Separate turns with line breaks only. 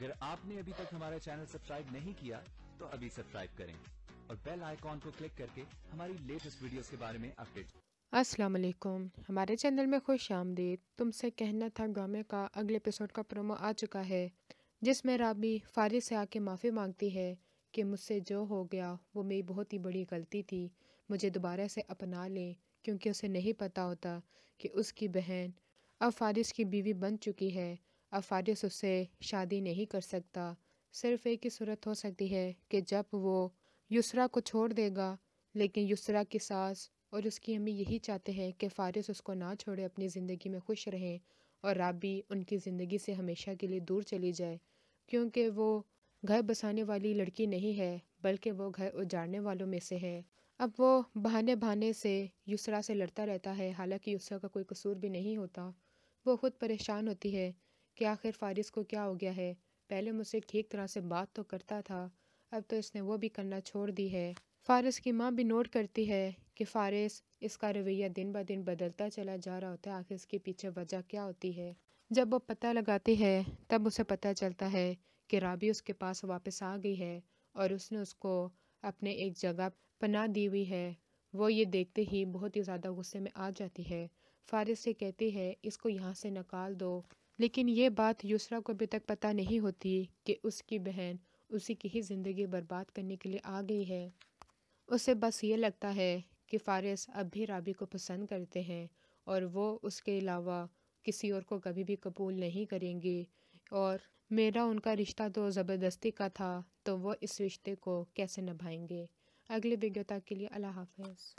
اگر آپ نے ابھی تک ہمارا چینل سبسکرائب نہیں کیا تو ابھی سبسکرائب کریں اور بیل آئیکن کو کلک کر کے ہماری لیٹسٹ ویڈیوز کے بارے میں اپڈیٹ۔
السلام علیکم، ہمارے چینل میں خوش آمدید۔ تم سے کہنا تھا ڈرامے کا اگلے ایپیسوڈ کا پرومو آ چکا ہے، جس میں رابی فارس سے آ کے معافی مانگتی ہے کہ مجھ سے جو ہو گیا وہ میری بہت ہی بڑی غلطی تھی، مجھے دوبارہ سے اپنا لیں، کیونکہ اسے نہیں پتہ ہوتا کہ اس کی بہن اب فارس کی بیوی بن چکی ہے۔ اب فارس اس سے شادی نہیں کر سکتا، صرف ایک ہی صورت ہو سکتی ہے کہ جب وہ یسریٰ کو چھوڑ دے گا، لیکن یسریٰ کی ساس اور اس کی امی یہی چاہتے ہیں کہ فارس اس کو نہ چھوڑے، اپنی زندگی میں خوش رہیں اور رابی ان کی زندگی سے ہمیشہ کے لیے دور چلی جائے، کیونکہ وہ گھر بسانے والی لڑکی نہیں ہے بلکہ وہ گھر اجاڑنے والوں میں سے ہے۔ اب وہ بہانے سے یسریٰ سے لڑتا رہتا ہے، حالانکہ یسریٰ کا کوئی قصور بھی نہیں ہوتا۔ وہ خود پریشان ہوتی ہے کہ آخر فارس کو کیا ہو گیا ہے، پہلے مجھ سے ٹھیک طرح سے بات تو کرتا تھا، اب تو اس نے وہ بھی کرنا چھوڑ دی ہے۔ فارس کی ماں بھی نوٹ کرتی ہے کہ فارس اس کا رویہ دن بہ دن بدلتا چلا جا رہا ہوتا ہے، آخر اس کے پیچھے وجہ کیا ہوتی ہے۔ جب وہ پتہ لگاتی ہے تب اسے پتہ چلتا ہے کہ رابی اس کے پاس واپس آ گئی ہے اور اس نے اس کو اپنے ایک جگہ پناہ دی ہوئی ہے۔ وہ یہ دیکھتے ہی بہت ہی زیادہ غصے میں آ جاتی ہے، فارس سے کہتی ہے اس کو یہاں سے نکال دو، لیکن یہ بات یسریٰ کو ابھی تک پتہ نہیں ہوتی کہ اس کی بہن اسی کی ہی زندگی برباد کرنے کے لیے آ گئی ہے۔ اسے بس یہ لگتا ہے کہ فارس اب بھی رابی کو پسند کرتے ہیں اور وہ اس کے علاوہ کسی اور کو کبھی بھی قبول نہیں کریں گے، اور میرا ان کا رشتہ تو زبردستی کا تھا، تو وہ اس رشتے کو کیسے نبھائیں گے۔ اگلی ویڈیو تک کے لیے اللہ حافظ۔